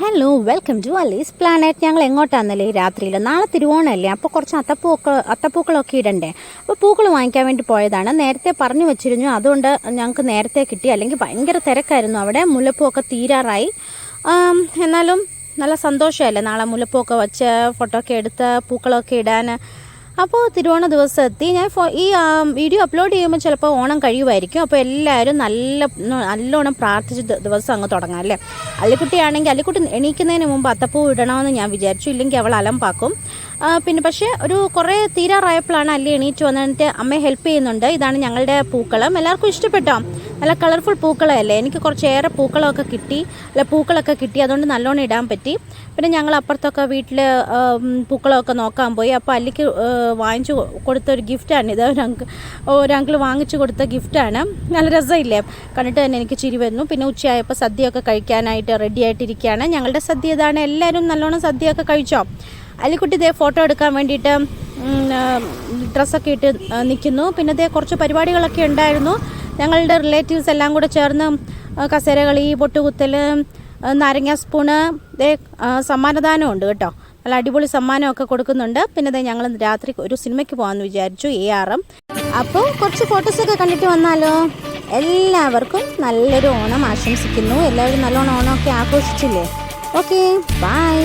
Hello welcome to Ali's planet. ഞങ്ങൾ എങ്ങോട്ടാണെന്നല്ലേ രാത്രിയിൽ? നാളെ തിരുവോണമല്ലേ, അപ്പോൾ കുറച്ച് അത്തപ്പൂക്കളൊക്കെ ഇടണ്ടേ. അപ്പോൾ പൂക്കൾ വാങ്ങിക്കാൻ വേണ്ടി പോയതാണ്. നേരത്തെ പറഞ്ഞു വെച്ചിരുന്നു, അതുകൊണ്ട് ഞങ്ങൾക്ക് നേരത്തെ കിട്ടി. അല്ലെങ്കിൽ ഭയങ്കര തിരക്കായിരുന്നു അവിടെ. മുല്ലപ്പൂവൊക്കെ തീരാറായി. എന്നാലും നല്ല സന്തോഷമല്ലേ നാളെ മുല്ലപ്പൂവൊക്കെ വച്ച് ഫോട്ടോ ഒക്കെ എടുത്ത് പൂക്കളൊക്കെ ഇടാൻ. അപ്പോൾ തിരുവോണ ദിവസം എത്തി. ഞാൻ ഈ വീഡിയോ അപ്ലോഡ് ചെയ്യുമ്പോൾ ചിലപ്പോൾ ഓണം കഴിയുമായിരിക്കും. അപ്പോൾ എല്ലാവരും നല്ലോണം പ്രാർത്ഥിച്ച് ദിവസം അങ്ങ് തുടങ്ങാം അല്ലേ. അല്ലിക്കുട്ടി എണീക്കുന്നതിന് മുമ്പ് അത്തപ്പൂ ഇടണമെന്ന് ഞാൻ വിചാരിച്ചു, ഇല്ലെങ്കിൽ അവൾ അലമ്പാക്കും. പക്ഷേ കുറേ തീരാറായപ്പോഴാണ് അല്ലി എണീറ്റ് വന്നിട്ട് അമ്മയെ ഹെൽപ്പ് ചെയ്യുന്നുണ്ട്. ഇതാണ് ഞങ്ങളുടെ പൂക്കളം. എല്ലാവർക്കും ഇഷ്ടപ്പെട്ടോ? നല്ല കളർഫുൾ പൂക്കളമല്ലേ. എനിക്ക് കുറച്ചേറെ പൂക്കളൊക്കെ കിട്ടി, അതുകൊണ്ട് നല്ലോണം ഇടാൻ പറ്റി. പിന്നെ ഞങ്ങൾ അപ്പുറത്തൊക്കെ വീട്ടിൽ പൂക്കളമൊക്കെ നോക്കാൻ പോയി. അപ്പോൾ അല്ലിക്ക് വാങ്ങിച്ചു കൊടുത്ത ഒരു ഗിഫ്റ്റാണ് ഇത്. ഒരു അങ്കിൾ വാങ്ങിച്ചു കൊടുത്ത ഗിഫ്റ്റാണ്. നല്ല രസമില്ലേ, കണ്ടിട്ട് തന്നെ എനിക്ക് ചിരി വരുന്നു. പിന്നെ ഉച്ചയായപ്പോൾ സദ്യയൊക്കെ കഴിക്കാനായിട്ട് റെഡി ആയിട്ടിരിക്കുകയാണ്. ഞങ്ങളുടെ സദ്യ ഇതാണ്. എല്ലാവരും നല്ലോണം സദ്യയൊക്കെ കഴിച്ചോ? അല്ലിക്കുട്ടി ഇതേ ഫോട്ടോ എടുക്കാൻ വേണ്ടിയിട്ട് ഡ്രസ്സൊക്കെ ഇട്ട് നിൽക്കുന്നു. പിന്നെ ഇതേ കുറച്ച് പരിപാടികളൊക്കെ ഉണ്ടായിരുന്നു. ഞങ്ങളുടെ റിലേറ്റീവ്സ് എല്ലാം കൂടെ ചേർന്ന് കസേരകളി, പൊട്ടുകുത്തൽ, നാരങ്ങ സ്പൂണ്, സമ്മാനദാനം ഉണ്ട് കേട്ടോ. നല്ല അടിപൊളി സമ്മാനമൊക്കെ കൊടുക്കുന്നുണ്ട്. പിന്നെ ഞങ്ങൾ രാത്രി ഒരു സിനിമയ്ക്ക് പോകാമെന്ന് വിചാരിച്ചു, ARM. അപ്പോൾ കുറച്ച് ഫോട്ടോസൊക്കെ കണ്ടിട്ട് വന്നാലോ. എല്ലാവർക്കും നല്ലൊരു ഓണം ആശംസിക്കുന്നു. എല്ലാവരും നല്ലോണം ഓണമൊക്കെ ആഘോഷിച്ചില്ലേ? Okay, by.